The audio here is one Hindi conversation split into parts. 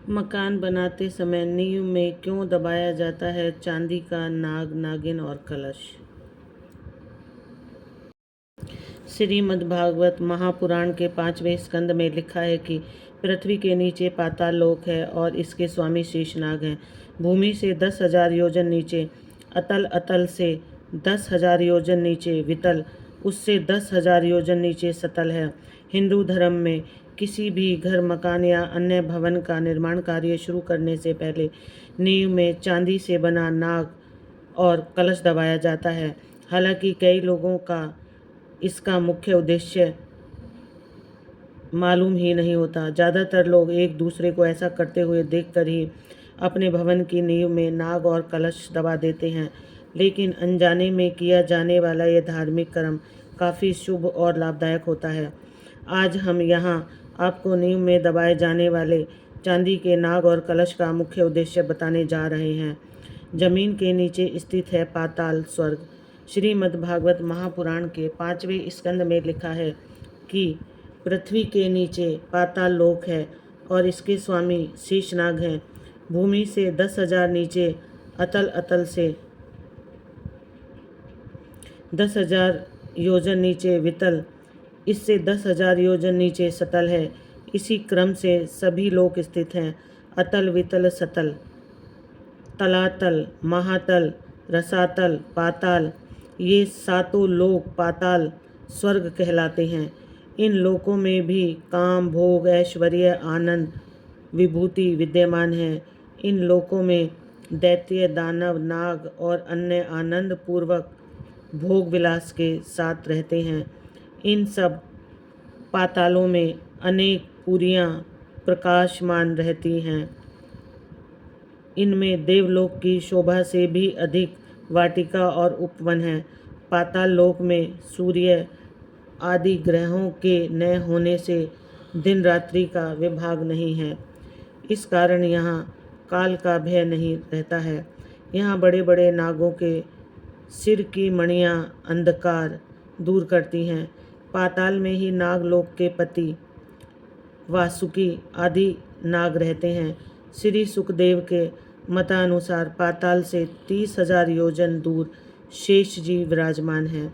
मकान बनाते समय नींव में क्यों दबाया जाता है चांदी का नाग, नागिन और कलश? श्रीमद्भागवत महापुराण के 5वें स्कंद में लिखा है कि पृथ्वी के नीचे पाताल लोक है और इसके स्वामी शेषनाग हैं। भूमि से 10,000 योजन नीचे अतल, अतल से 10,000 योजन नीचे वितल, उससे 10,000 योजन नीचे सतल है। हिंदू धर्म में किसी भी घर, मकान या अन्य भवन का निर्माण कार्य शुरू करने से पहले नींव में चांदी से बना नाग और कलश दबाया जाता है। हालांकि कई लोगों का इसका मुख्य उद्देश्य मालूम ही नहीं होता। ज़्यादातर लोग एक दूसरे को ऐसा करते हुए देखकर ही अपने भवन की नींव में नाग और कलश दबा देते हैं, लेकिन अनजाने में किया जाने वाला यह धार्मिक कर्म काफ़ी शुभ और लाभदायक होता है। आज हम यहाँ आपको नींव में दबाए जाने वाले चांदी के नाग और कलश का मुख्य उद्देश्य बताने जा रहे हैं। जमीन के नीचे स्थित है पाताल स्वर्ग। श्रीमद्भागवत महापुराण के 5वें स्कंद में लिखा है कि पृथ्वी के नीचे पाताल लोक है और इसके स्वामी शेषनाग हैं। भूमि से 10,000 नीचे अतल, अतल से 10,000 योजन नीचे वितल, इससे 10,000 योजन नीचे सतल है। इसी क्रम से सभी लोक स्थित हैं। अतल, वितल, सतल, तलातल, महातल, रसातल, पाताल, ये सातों लोक पाताल स्वर्ग कहलाते हैं। इन लोकों में भी काम, भोग, ऐश्वर्य, आनंद, विभूति विद्यमान है। इन लोकों में दैत्य, दानव, नाग और अन्य आनंद पूर्वक भोग विलास के साथ रहते हैं। इन सब पातालों में अनेक पुरियां प्रकाशमान रहती हैं। इनमें देवलोक की शोभा से भी अधिक वाटिका और उपवन है। पाताल लोक में सूर्य आदि ग्रहों के न होने से दिन रात्रि का विभाग नहीं है। इस कारण यहाँ काल का भय नहीं रहता है। यहाँ बड़े बड़े नागों के सिर की मणियाँ अंधकार दूर करती हैं। पाताल में ही नागलोक के पति वासुकी आदि नाग रहते हैं। श्री सुखदेव के मतानुसार पाताल से 30,000 योजन दूर शेष जी विराजमान हैं।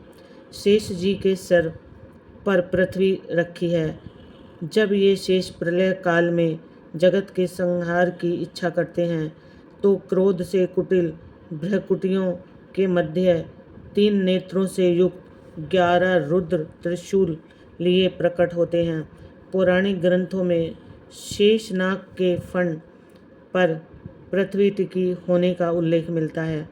शेष जी के सिर पर पृथ्वी रखी है। जब ये शेष प्रलय काल में जगत के संहार की इच्छा करते हैं तो क्रोध से कुटिल भ्रकुटियों के मध्य 3 नेत्रों से युक्त 11 रुद्र त्रिशूल लिए प्रकट होते हैं। पौराणिक ग्रंथों में शेषनाग के फण पर पृथ्वी टिकी होने का उल्लेख मिलता है,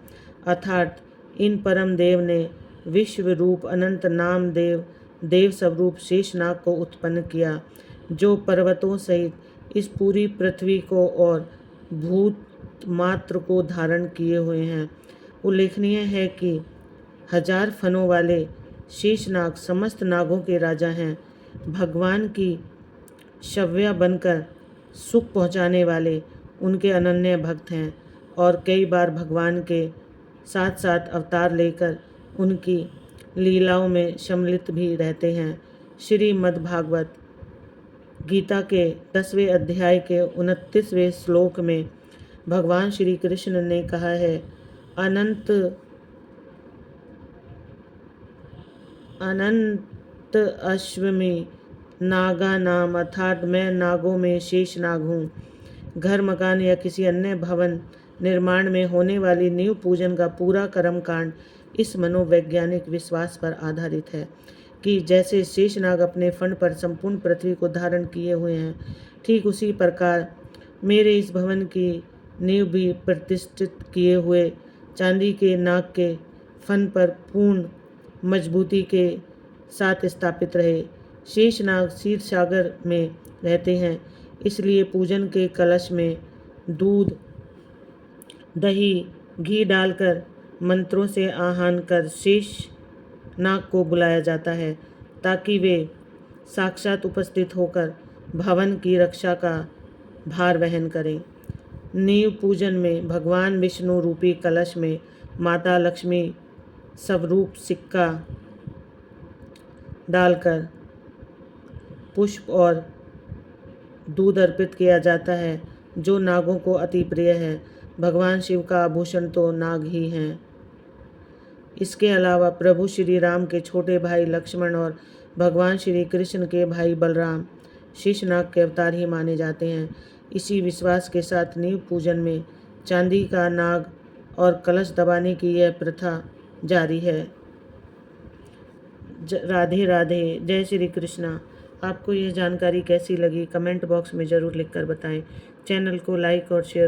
अर्थात इन परम देव ने विश्व रूप अनंत नाम देव देव स्वरूप शेषनाग को उत्पन्न किया, जो पर्वतों सहित इस पूरी पृथ्वी को और भूत मात्र को धारण किए हुए हैं। उल्लेखनीय है कि 1000 फनों वाले शेषनाग समस्त नागों के राजा हैं। भगवान की शव्या बनकर सुख पहुँचाने वाले उनके अनन्य भक्त हैं और कई बार भगवान के साथ साथ अवतार लेकर उनकी लीलाओं में सम्मिलित भी रहते हैं। श्रीमद्भागवत गीता के 10वें अध्याय के 29वें श्लोक में भगवान श्री कृष्ण ने कहा है, अनंत अनंत अश्वमी नागा नाम, अर्थात मैं नागों में शेष नाग हूँ। घर, मकान या किसी अन्य भवन निर्माण में होने वाली नींव पूजन का पूरा कर्मकांड इस मनोवैज्ञानिक विश्वास पर आधारित है कि जैसे शेषनाग अपने फण पर संपूर्ण पृथ्वी को धारण किए हुए हैं, ठीक उसी प्रकार मेरे इस भवन की नींव भी प्रतिष्ठित किए हुए चांदी के नाग के फण पर पूर्ण मजबूती के साथ स्थापित रहे। शेषनाग क्षीर सागर में रहते हैं, इसलिए पूजन के कलश में दूध, दही, घी डालकर मंत्रों से आह्वान कर शेष नाग को बुलाया जाता है ताकि वे साक्षात उपस्थित होकर भवन की रक्षा का भार वहन करें। नींव पूजन में भगवान विष्णु रूपी कलश में माता लक्ष्मी स्वरूप सिक्का डालकर पुष्प और दूध अर्पित किया जाता है। जो नागों को अति प्रिय है। भगवान शिव का आभूषण तो नाग ही हैं। इसके अलावा प्रभु श्री राम के छोटे भाई लक्ष्मण और भगवान श्री कृष्ण के भाई बलराम शेषनाग के अवतार ही माने जाते हैं। इसी विश्वास के साथ नींव पूजन में चांदी का नाग और कलश दबाने की यह प्रथा जारी है। राधे राधे, जय श्री कृष्णा। आपको यह जानकारी कैसी लगी कमेंट बॉक्स में ज़रूर लिखकर बताएं। चैनल को लाइक और शेयर